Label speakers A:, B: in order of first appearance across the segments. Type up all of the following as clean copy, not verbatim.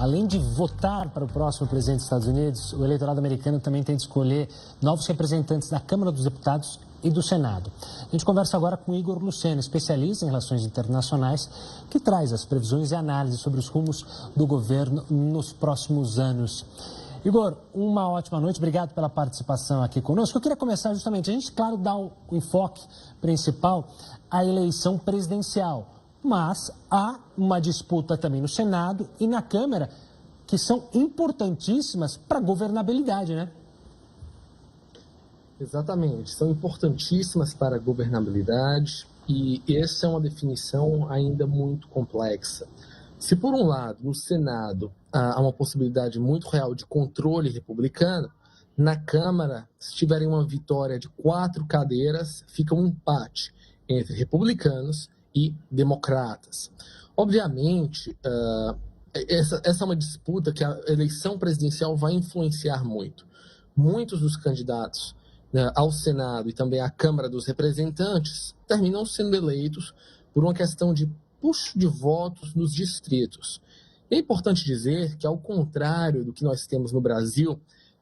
A: Além de votar para o próximo presidente dos Estados Unidos, o eleitorado americano também tem de escolher novos representantes da Câmara dos Deputados e do Senado. A gente conversa agora com Igor Luceno, especialista em relações internacionais, que traz as previsões e análises sobre os rumos do governo nos próximos anos. Igor, uma ótima noite, obrigado pela participação aqui conosco. Eu queria começar justamente, a gente, claro, dá o enfoque principal à eleição presidencial, mas há uma disputa também no Senado e na Câmara que são importantíssimas para a governabilidade, né?
B: Exatamente, são importantíssimas para a governabilidade e essa é uma definição ainda muito complexa. Se, por um lado, no Senado há uma possibilidade muito real de controle republicano, na Câmara, se tiverem uma vitória de 4 cadeiras, fica um empate entre republicanos e democratas. Obviamente, essa é uma disputa que a eleição presidencial vai influenciar muito. Muitos dos candidatos ao Senado e também à Câmara dos Representantes terminam sendo eleitos por uma questão de puxo de votos nos distritos. É importante dizer que, ao contrário do que nós temos no Brasil,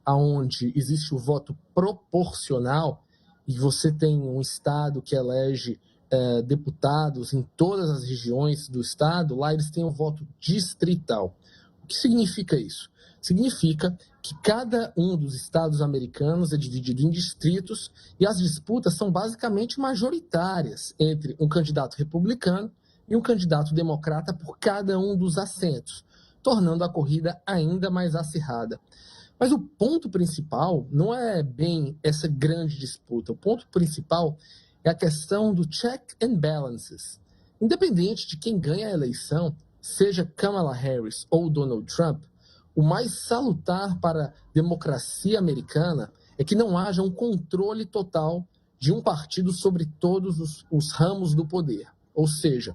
B: onde existe o voto proporcional e você tem um estado que elege deputados em todas as regiões do estado, lá eles têm o voto distrital. O que significa isso? Significa que cada um dos estados americanos é dividido em distritos e as disputas são basicamente majoritárias entre um candidato republicano e um candidato democrata por cada um dos assentos, tornando a corrida ainda mais acirrada. Mas o ponto principal não é bem essa grande disputa. O ponto principal é a questão do check and balances. Independente de quem ganha a eleição, seja Kamala Harris ou Donald Trump, o mais salutar para a democracia americana é que não haja um controle total de um partido sobre todos os ramos do poder. Ou seja,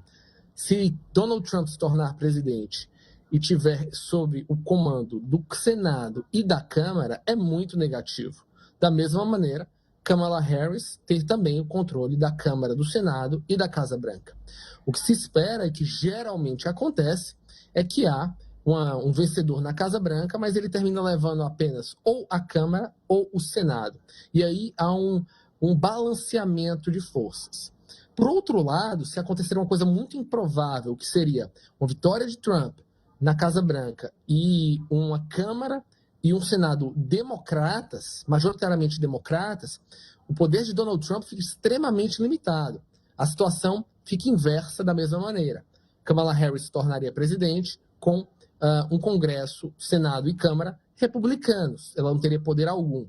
B: se Donald Trump se tornar presidente e tiver sob o comando do Senado e da Câmara, é muito negativo. Da mesma maneira, Kamala Harris tem também o controle da Câmara, do Senado e da Casa Branca. O que se espera e que geralmente acontece é que há um vencedor na Casa Branca, mas ele termina levando apenas ou a Câmara ou o Senado. E aí há um balanceamento de forças. Por outro lado, se acontecer uma coisa muito improvável, que seria uma vitória de Trump na Casa Branca e uma Câmara e um Senado democratas, majoritariamente democratas, o poder de Donald Trump fica extremamente limitado. A situação fica inversa da mesma maneira. Kamala Harris se tornaria presidente com um Congresso, Senado e Câmara republicanos. Ela não teria poder algum.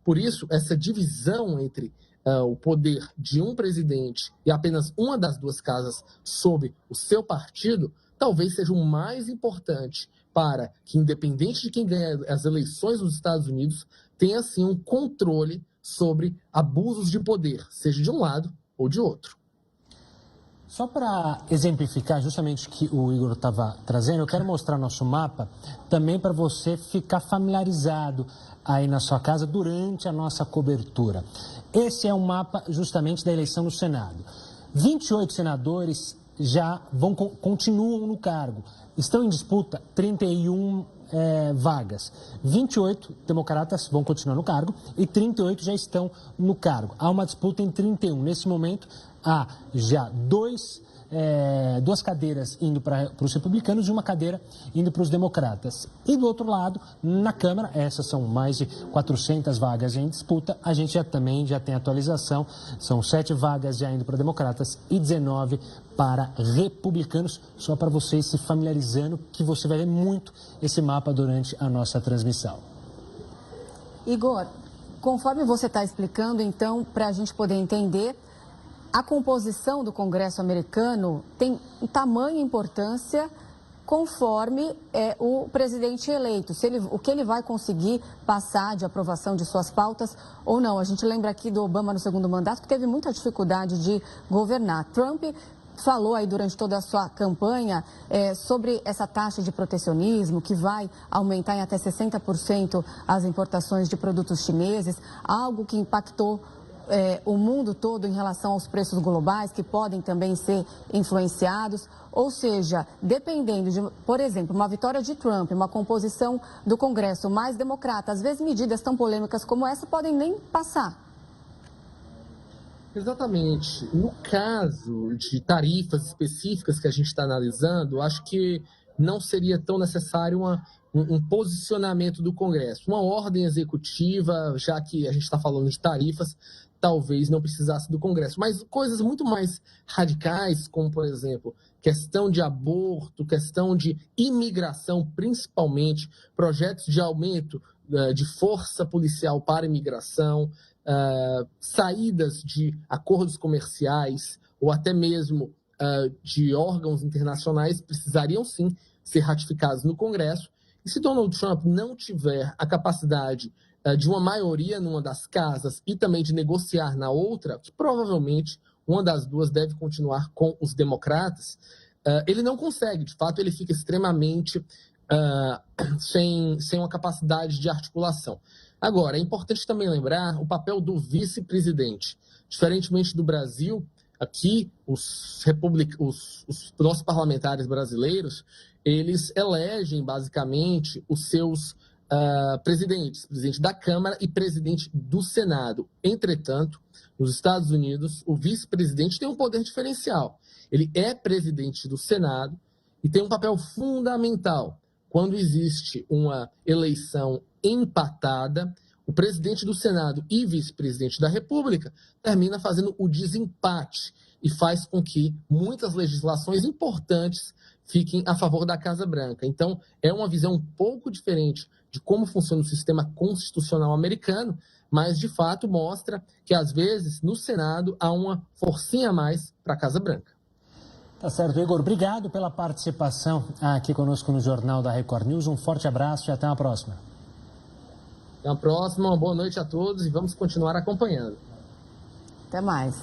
B: Por isso, essa divisão entre o poder de um presidente e apenas uma das duas casas sob o seu partido, talvez seja o mais importante para que, independente de quem ganha as eleições nos Estados Unidos, tenha, sim, um controle sobre abusos de poder, seja de um lado ou de outro.
A: Só para exemplificar justamente o que o Igor estava trazendo, eu quero mostrar nosso mapa também para você ficar familiarizado aí na sua casa durante a nossa cobertura. Esse é um mapa justamente da eleição no Senado. 28 senadores já continuam no cargo. Estão em disputa 31 vagas. 28 democratas vão continuar no cargo e 38 já estão no cargo. Há uma disputa em 31. Nesse momento, há já duas cadeiras indo para os republicanos e uma cadeira indo para os democratas. E do outro lado, na Câmara, essas são mais de 400 vagas em disputa, a gente já tem atualização, são 7 vagas já indo para democratas e 19 para republicanos, só para vocês se familiarizando, que você vai ver muito esse mapa durante a nossa transmissão.
C: Igor, conforme você está explicando, então, para a gente poder entender, a composição do Congresso americano tem tamanha importância conforme o presidente eleito, o que ele vai conseguir passar de aprovação de suas pautas ou não. A gente lembra aqui do Obama no segundo mandato, que teve muita dificuldade de governar. Trump falou aí durante toda a sua campanha sobre essa taxa de protecionismo que vai aumentar em até 60% as importações de produtos chineses, algo que impactou o mundo todo em relação aos preços globais, que podem também ser influenciados. Ou seja, dependendo de, por exemplo, uma vitória de Trump, uma composição do Congresso mais democrata, às vezes medidas tão polêmicas como essa podem nem passar.
B: Exatamente. No caso de tarifas específicas que a gente está analisando, acho que não seria tão necessário um posicionamento do Congresso. Uma ordem executiva, já que a gente está falando de tarifas, talvez não precisasse do Congresso. Mas coisas muito mais radicais, como, por exemplo, questão de aborto, questão de imigração, principalmente, projetos de aumento de força policial para imigração, saídas de acordos comerciais ou até mesmo de órgãos internacionais precisariam sim ser ratificados no Congresso. E se Donald Trump não tiver a capacidade de uma maioria numa das casas e também de negociar na outra, que provavelmente uma das duas deve continuar com os democratas, ele não consegue. De fato, ele fica extremamente sem uma capacidade de articulação. Agora, é importante também lembrar o papel do vice-presidente. Diferentemente do Brasil, aqui os nossos parlamentares brasileiros, eles elegem basicamente os seus presidentes, presidente da Câmara e presidente do Senado. Entretanto, nos Estados Unidos, o vice-presidente tem um poder diferencial. Ele é presidente do Senado e tem um papel fundamental. Quando existe uma eleição empatada, o presidente do Senado e vice-presidente da República termina fazendo o desempate e faz com que muitas legislações importantes fiquem a favor da Casa Branca. Então, é uma visão um pouco diferente de como funciona o sistema constitucional americano, mas, de fato, mostra que, às vezes, no Senado há uma forcinha a mais para a Casa Branca.
A: Tá certo, Igor. Obrigado pela participação aqui conosco no Jornal da Record News. Um forte abraço e até a próxima.
B: Até a próxima, uma boa noite a todos e vamos continuar acompanhando.
C: Até mais.